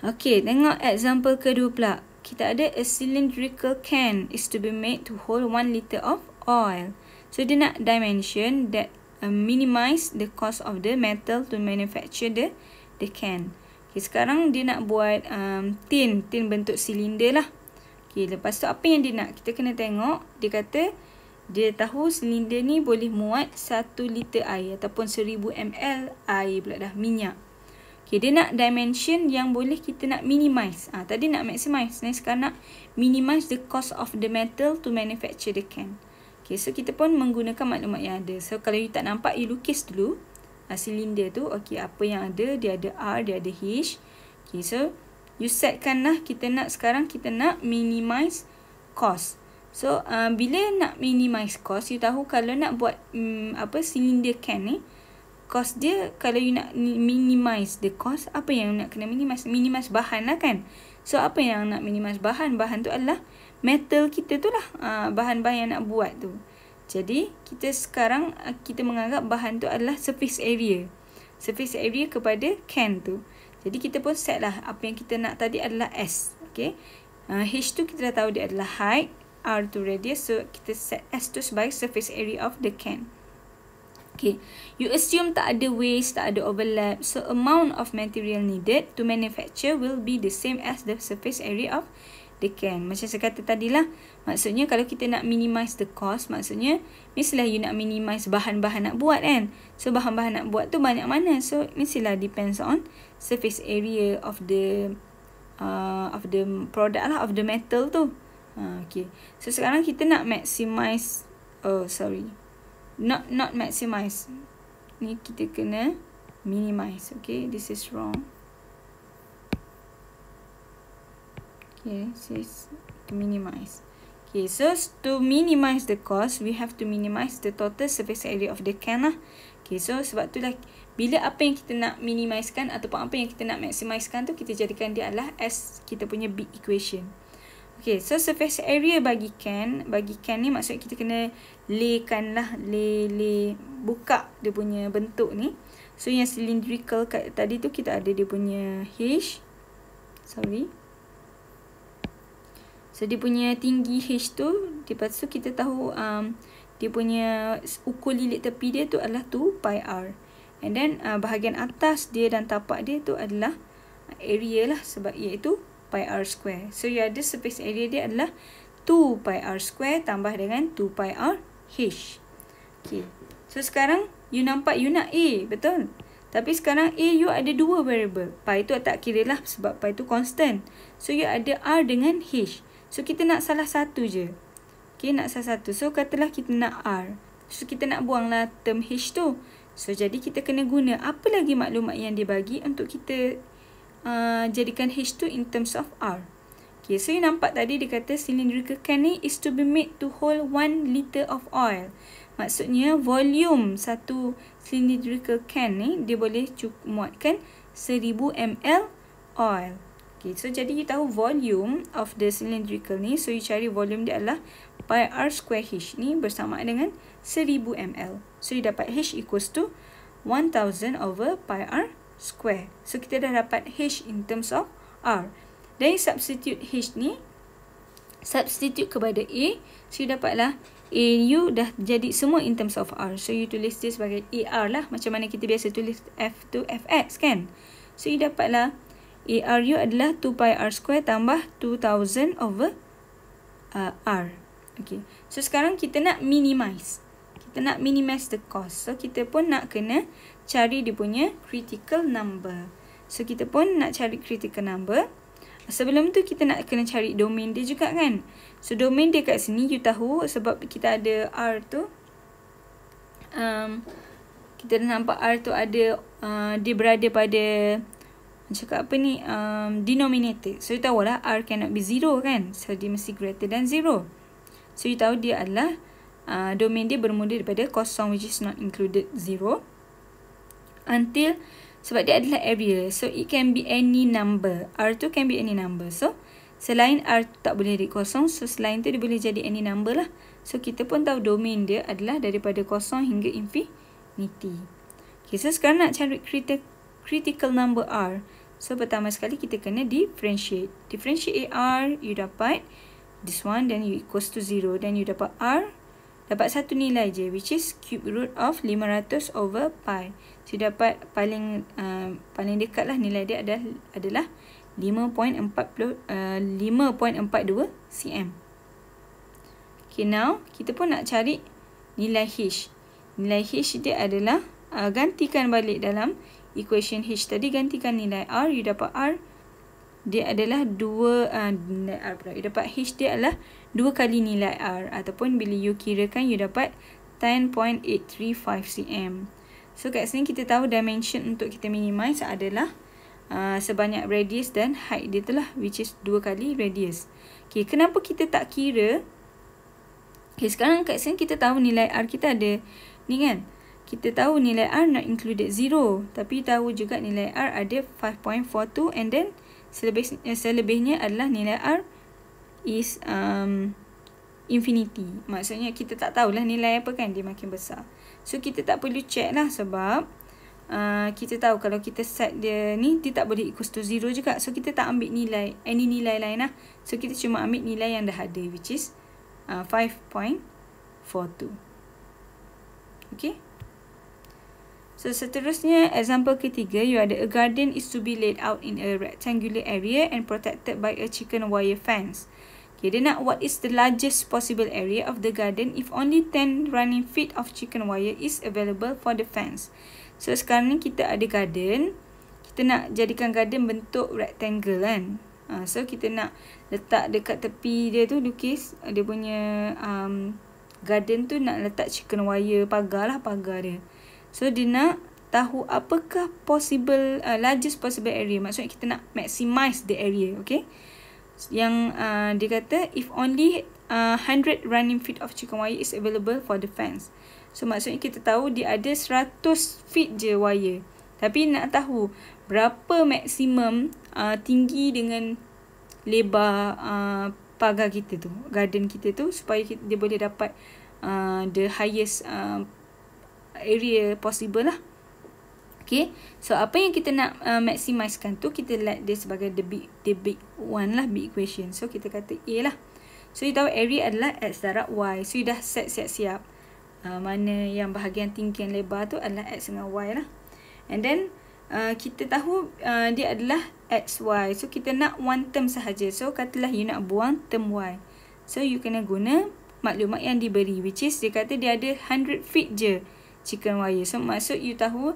Okay, tengok example kedua pula. Kita ada a cylindrical can is to be made to hold 1 liter of oil. So dia nak dimension that minimize the cost of the metal to manufacture the can. Okay, sekarang dia nak buat tin bentuk silinder lah. Okay, lepas tu apa yang dia nak? Kita kena tengok, dia kata dia tahu silinder ni boleh muat 1 liter air ataupun 1000 ml air pula dah, minyak. Okay, dia nak dimension yang boleh kita nak minimize. Tadi nak maximize, sekarang nak minimize the cost of the metal to manufacture the can. Okay, so kita pun menggunakan maklumat yang ada. So kalau you tak nampak, you lukis dulu silinder tu. Okay, apa yang ada? Dia ada R, dia ada H. Okay, so you setkan lah, sekarang kita nak minimize cost. So bila nak minimize cost, you tahu kalau nak buat silinder can ni, cost dia, kalau you nak minimize the cost, apa yang nak kena minimize? Minimize bahan lah kan. So apa yang nak minimize bahan? Bahan tu adalah metal kita tu lah, bahan-bahan yang nak buat tu. Jadi kita sekarang kita menganggap bahan tu adalah surface area kepada can tu. Jadi kita pun set lah apa yang kita nak tadi adalah S. Okay, H tu kita dah tahu dia adalah height, R tu radius, so kita set S tu sebagai surface area of the can. Okay, you assume tak ada waste, tak ada overlap, so amount of material needed to manufacture will be the same as the surface area of the can. Macam saya kata tadilah, maksudnya kalau kita nak minimize the cost, maksudnya mestilah you nak minimize bahan-bahan nak buat kan. So bahan-bahan nak buat tu banyak mana, so mestilah depends on surface area of the product lah, of the metal tu. Okay, so sekarang kita nak maximize, not maximize, ni kita kena minimize. Okay, this is wrong. Okay, this is to minimize. Okay, so to minimize the cost, we have to minimize the total surface area of the can lah. Okay, so sebab tu lah, bila apa yang kita nak minimizekan ataupun apa yang kita nak maximizekan tu, kita jadikan dia adalah as kita punya big equation. Okay, so surface area bagi can ni maksudnya kita kena laykan lah, buka dia punya bentuk ni. So yang cylindrical tadi tu kita ada dia punya H, so dia punya tinggi H tu, lepas tu kita tahu dia punya ukur lilit tepi dia tu adalah 2 pi r. And then bahagian atas dia dan tapak dia tu adalah area lah, sebab iaitu pi r square. So you ada surface area dia adalah 2 pi r square tambah dengan 2 pi r H. Okay, so sekarang you nampak you nak A, betul? Tapi sekarang A you ada 2 variable. Pi tu tak kira lah sebab pi tu constant. So you ada R dengan H. So kita nak salah satu je. Okay, nak salah satu. So katalah kita nak R. So kita nak buanglah term H tu. So jadi kita kena guna apa lagi maklumat yang dia bagi untuk kita jadikan H tu in terms of R. Okay, so you nampak tadi dia kata cylindrical can ni is to be made to hold 1 liter of oil. Maksudnya volume satu cylindrical can ni dia boleh muatkan 1000 ml oil. Okay, so jadi you tahu volume of the cylindrical ni, so you cari volume dia adalah pi r square H ni bersamaan dengan 1000 ml. So you dapat H equals to 1000 over pi r square. So kita dah dapat H in terms of R. Dan substitute H ni, substitute kepada A, so you dapatlah A you dah jadi semua in terms of R. So you tulis dia sebagai AR lah, macam mana kita biasa tulis F to Fx kan. So you dapatlah AR you adalah 2 pi r square tambah 2000 over R. Okay. So sekarang kita nak minimize. Kita nak minimize the cost. So kita pun nak kena cari dia punya critical number. So kita pun nak cari critical number. Sebelum tu kita nak kena cari domain dia juga kan. So domain dia kat sini you tahu sebab kita ada R tu. Kita dah nampak R tu ada dia berada pada cakap apa ni denominator. So you tahu lah R cannot be 0 kan. So dia mesti greater than 0. So you tahu dia adalah domain dia bermula daripada kosong which is not included 0 until sebab dia adalah area. So it can be any number. R tu can be any number. So selain R tu tak boleh jadi kosong, so selain tu dia boleh jadi any number lah. So kita pun tahu domain dia adalah daripada kosong hingga infinity. Okay, so sekarang nak cari critical number R. So pertama sekali kita kena differentiate. Differentiate R, you dapat this one, then you equals to 0. Then you dapat R, dapat satu nilai je, which is cube root of 500 over pi. So you dapat paling dekat lah nilai dia adalah 5.42 cm. Okay, now kita pun nak cari nilai H. Nilai H dia adalah, gantikan balik dalam equation H tadi, gantikan nilai R, you dapat R dia adalah you dapat H dia adalah 2 kali nilai R, ataupun bila you kirakan you dapat 10.835 cm. So kat sini kita tahu dimension untuk kita minimize adalah sebanyak radius dan height dia tu lah, which is 2 kali radius. Okay, kenapa kita tak kira? Okay, sekarang kat sini kita tahu nilai R kita ada ni kan. Kita tahu nilai R not included 0, tapi tahu juga nilai R ada 5.42 and then selebihnya adalah nilai R is infinity. Maksudnya kita tak tahulah nilai apa kan, dia makin besar. So kita tak perlu check lah sebab kita tahu kalau kita set dia ni, dia tak boleh equals to 0 juga. So kita tak ambil nilai, any nilai lain lah. So kita cuma ambil nilai yang dah ada, which is 5.42. Okay. So seterusnya, example ketiga, you ada a garden is to be laid out in a rectangular area and protected by a chicken wire fence. Okay, dia nak what is the largest possible area of the garden if only 10 running feet of chicken wire is available for the fence. So sekarang ni kita ada garden, kita nak jadikan garden bentuk rectangle kan. So kita nak letak dekat tepi dia tu, lukis dia punya garden tu, nak letak chicken wire, pagar dia. So dia nak tahu apakah possible largest possible area. Maksudnya kita nak maximize the area, okay? Yang dia kata if only 100 running feet of chicken wire is available for the fence. So maksudnya kita tahu dia ada 100 feet je wire. Tapi nak tahu berapa maksimum tinggi dengan lebar pagar kita tu, garden kita tu, supaya dia boleh dapat the highest area possible lah. Okay, so apa yang kita nak maximizekan tu, kita let dia sebagai the big one lah, big equation. So kita kata A lah. So you tahu area adalah X darab Y. So you dah set siap-siap mana yang bahagian tinggi yang lebar tu adalah X dengan Y lah. And then kita tahu dia adalah XY. So kita nak one term sahaja. So katalah you nak buang term Y. So you kena guna maklumat yang diberi, which is dia kata dia ada 100 feet je chicken wire. So maksud you tahu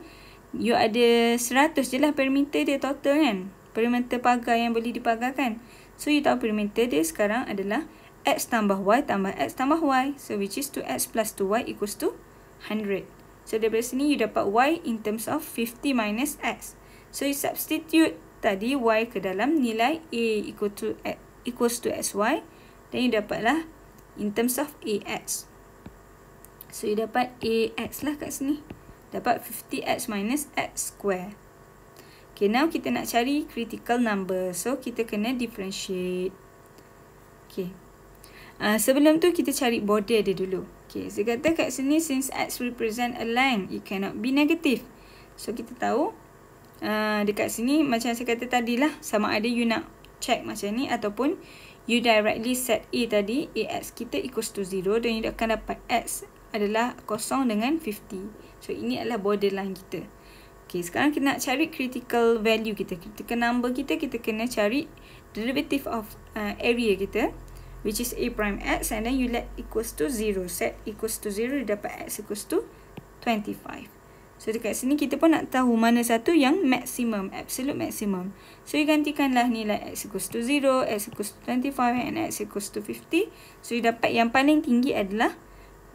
you ada 100 je lah perimeter dia total kan, perimeter pagar yang boleh dipagarkan. So you tahu perimeter dia sekarang adalah X tambah Y tambah X tambah Y. So which is 2X plus 2Y equals to 100. So daripada sini you dapat Y in terms of 50 minus X. So you substitute tadi Y ke dalam nilai A equals to XY. Then you dapatlah in terms of AX. So you dapat AX lah kat sini. Dapat 50X minus X square. Okay, now kita nak cari critical number. So kita kena differentiate. Okay. Sebelum tu kita cari border dia dulu. Okay, so kata kat sini since X represent a line, it cannot be negative. So kita tahu dekat sini macam saya kata tadi lah, sama ada you nak check macam ni ataupun you directly set A tadi, AX kita equals to 0, dan you akan dapat X adalah kosong dengan 50. So ini adalah borderline kita. Okay, sekarang kita nak cari critical value kita, critical number kita kena cari derivative of area kita. which is A prime X, and then you let equals to 0. Set equals to 0, dapat X equals to 25. So dekat sini kita pun nak tahu mana satu yang maximum, absolute maximum. So you gantikanlah nilai X equals to 0, X equals to 25 and X equals to 50. So you dapat yang paling tinggi adalah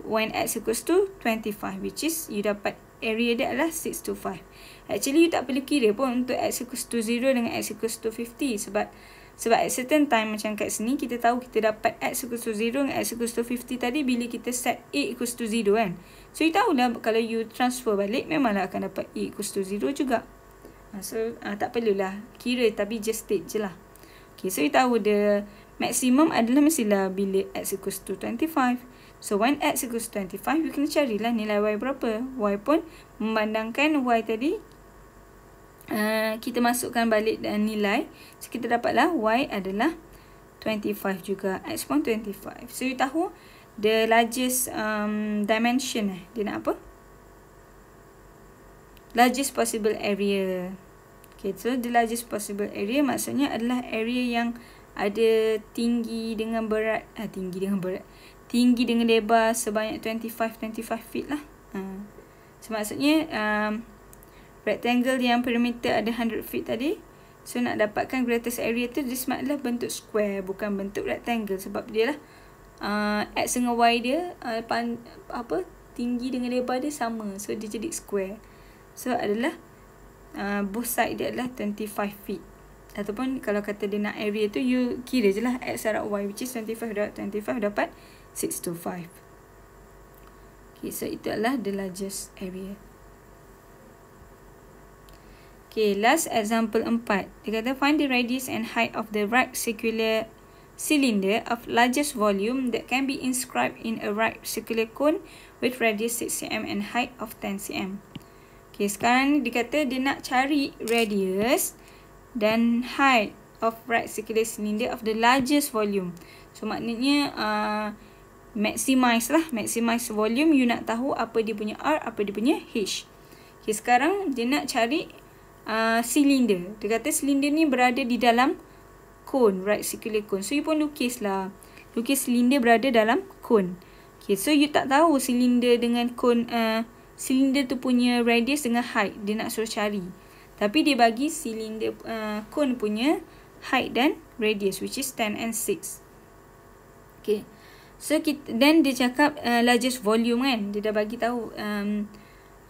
when X equals to 25, which is you dapat area dia adalah 625. Actually you tak perlu kira pun untuk X equals to 0 dengan X equals to 50, sebab at certain time macam kat sini kita tahu kita dapat X equals to 0 dengan X equals to 50 tadi bila kita set A equals to 0 kan. So you tahulah kalau you transfer balik memanglah akan dapat A equals to 0 juga. So tak perlulah kira, tapi just state je lah. Okay, so you tahu the maximum adalah mestilah bila X equals to 25. So when X equals to 25, you kena carilah nilai Y berapa. Y pun memandangkan Y tadi, kita masukkan balik nilai. So kita dapatlah Y adalah 25 juga. X pun 25. So you tahu the largest dimension, dia nak apa? Largest possible area. Okay, so the largest possible area maksudnya adalah area yang ada tinggi dengan berat, tinggi dengan lebar sebanyak 25 feet lah. So maksudnya rectangle yang perimeter ada 100 feet tadi. So nak dapatkan greatest area tu, dia semaklah bentuk square, bukan bentuk rectangle, sebab dia lah X dengan Y dia tinggi dengan lebar dia sama. So dia jadi square. So adalah both side dia adalah 25 feet. Ataupun kalau kata dia nak area tu, you kira je lah X darab Y, which is 25 darab 25 dapat 625. Okay, so itu adalah the largest area. Okay, last example 4. Dia kata find the radius and height of the right circular cylinder of largest volume that can be inscribed in a right circular cone with radius 6 cm and height of 10 cm. Okay, sekarang ni dia kata dia nak cari radius dan height of right circular cylinder of the largest volume. So maknanya maximize volume. You nak tahu apa dia punya R, apa dia punya H. Okay, sekarang dia nak cari cylinder. Dia kata cylinder ni berada di dalam cone, right circular cone. So you pun lukis cylinder berada dalam cone. Okay, so you tak tahu cylinder dengan cone, cylinder tu punya radius dengan height. Dia nak suruh cari. Tapi dia bagi cylinder cone punya height dan radius, which is 10 and 6. Okay. So then dia cakap largest volume kan. Dia dah bagi tahu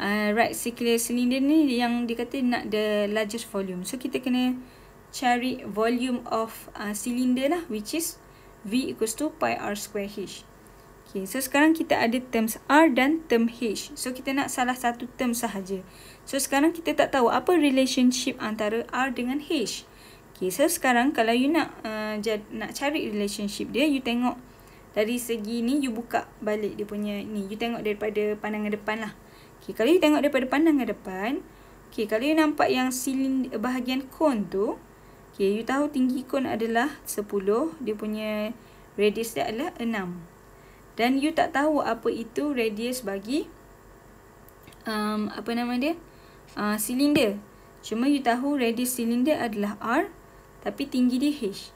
right circular cylinder ni yang dia kata nak the largest volume. So kita kena cari volume of cylinder lah, which is V equals to pi R square H. Okay, so sekarang kita ada terms R dan term H. So kita nak salah satu term sahaja. So sekarang kita tak tahu apa relationship antara R dengan H. Okay, so sekarang kalau you nak cari relationship dia, you tengok dari segi ni, you buka balik dia punya ni. You tengok daripada pandangan depan lah. Okay, kalau you tengok daripada pandangan depan, okay, kalau you nampak yang silinder bahagian cone tu, okay, you tahu tinggi cone adalah 10, dia punya radius dia adalah 6. Dan you tak tahu apa itu radius bagi silinder. Cuma you tahu radius silinder adalah R, tapi tinggi dia H.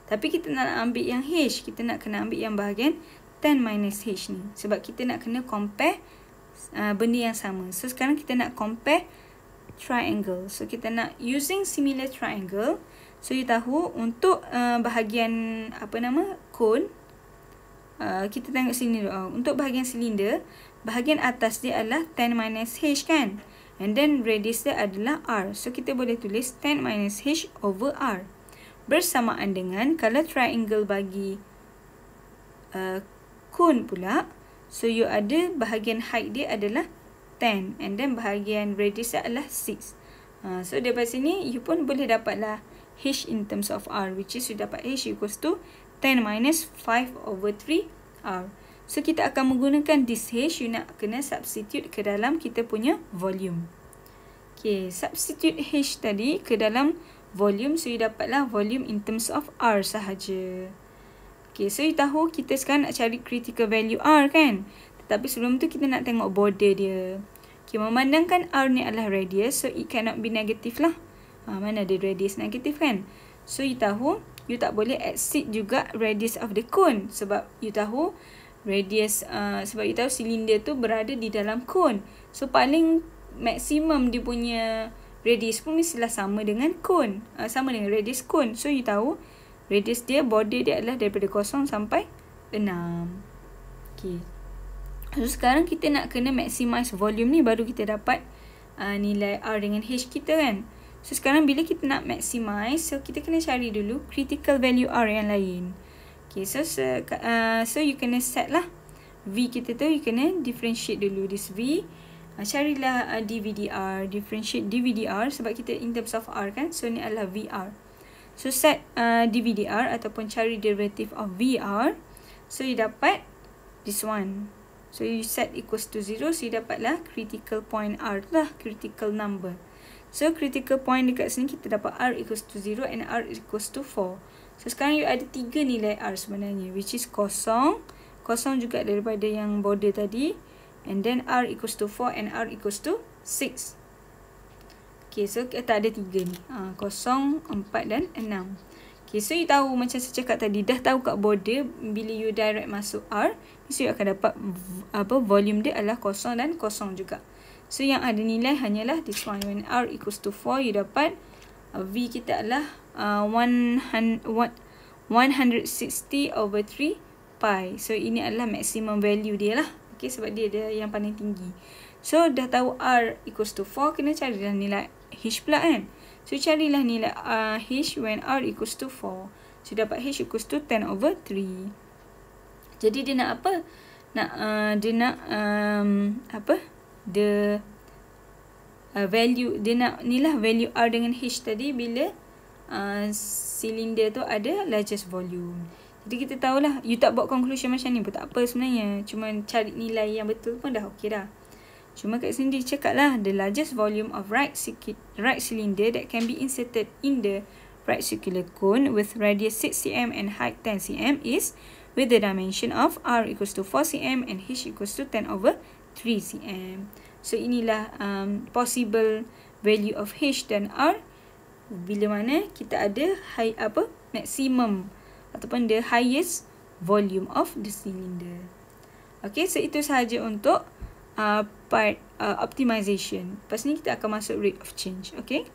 Tapi kita nak ambil yang H, kita nak kena ambil yang bahagian 10 minus H ni. Sebab kita nak kena compare benda yang sama. So sekarang kita nak compare triangle. So kita nak using similar triangle. So you tahu untuk bahagian cone, kita tengok sini untuk bahagian silinder, bahagian atas dia adalah 10 minus H kan, and then radius dia adalah R. So kita boleh tulis 10 minus H over R. Bersamaan dengan kalau triangle bagi cone pula, so you ada bahagian height dia adalah 10 and then bahagian radius dia adalah 6. So daripada sini you pun boleh dapatlah H in terms of R, which is you dapat H equals to 10 minus 5 over 3 R. So kita akan menggunakan this H, you nak kena substitute ke dalam kita punya volume. Okay, substitute H tadi ke dalam volume, so you dapatlah volume in terms of R sahaja. Okay, so you tahu kita sekarang nak cari critical value R kan. Tetapi sebelum tu kita nak tengok border dia. Okay, memandangkan R ni adalah radius, so it cannot be negative lah. Mana ada radius negatif kan. So you tahu you tak boleh exceed juga radius of the cone. Sebab you tahu radius, sebab you tahu silinder tu berada di dalam cone. So paling maksimum dia punya radius pun mestilah sama dengan cone, sama dengan radius cone. So you tahu radius dia, border dia adalah daripada 0 sampai 6. Okay. So sekarang kita nak kena maximize volume ni, baru kita dapat nilai R dengan H kita kan. So sekarang bila kita nak maximize, so kita kena cari dulu critical value R yang lain. Okay, so you kena set lah V kita tu, you kena differentiate dulu this V. Carilah dVdr, differentiate dVdr sebab kita in terms of R kan. So ni adalah VR. So set dVdr ataupun cari derivative of VR. So you dapat this one. So you set equals to 0, so you dapatlah critical point R lah, critical number. So critical point dekat sini kita dapat R equals to 0 and R equals to 4. So sekarang you ada 3 nilai R sebenarnya, which is 0 juga daripada yang border tadi, and then R equals to 4 and R equals to 6. Okay, so kita ada 3 ni, 0, 4 dan 6. Okay, so you tahu macam saya cakap tadi, dah tahu kat border bila you direct masuk R, so you akan dapat volume dia adalah 0 dan 0 juga. So yang ada nilai hanyalah this one. When R equals to 4, you dapat V kita adalah 160 over 3 pi. So ini adalah maximum value dia lah. Okay, sebab dia ada yang paling tinggi. So dah tahu R equals to 4, kena carilah nilai H pula kan. So carilah nilai H when R equals to 4. So dapat H equals to 10 over 3. Jadi dia nak apa? The value, dia nak ni lah value R dengan H tadi bila silinder tu ada largest volume. Jadi kita tahulah, you tak buat conclusion macam ni pun tak apa sebenarnya, cuma cari nilai yang betul pun dah okey dah. Cuma kat sini dia cakap lah, the largest volume of right cylinder that can be inserted in the right circular cone with radius 6 cm and height 10 cm is with the dimension of R equals to 4 cm and H equals to 10 over 3 cm. So inilah possible value of H dan R bila mana kita ada maximum ataupun the highest volume of the cylinder. Okay, so itu sahaja untuk part optimization. Lepas ni kita akan masuk rate of change. Okay.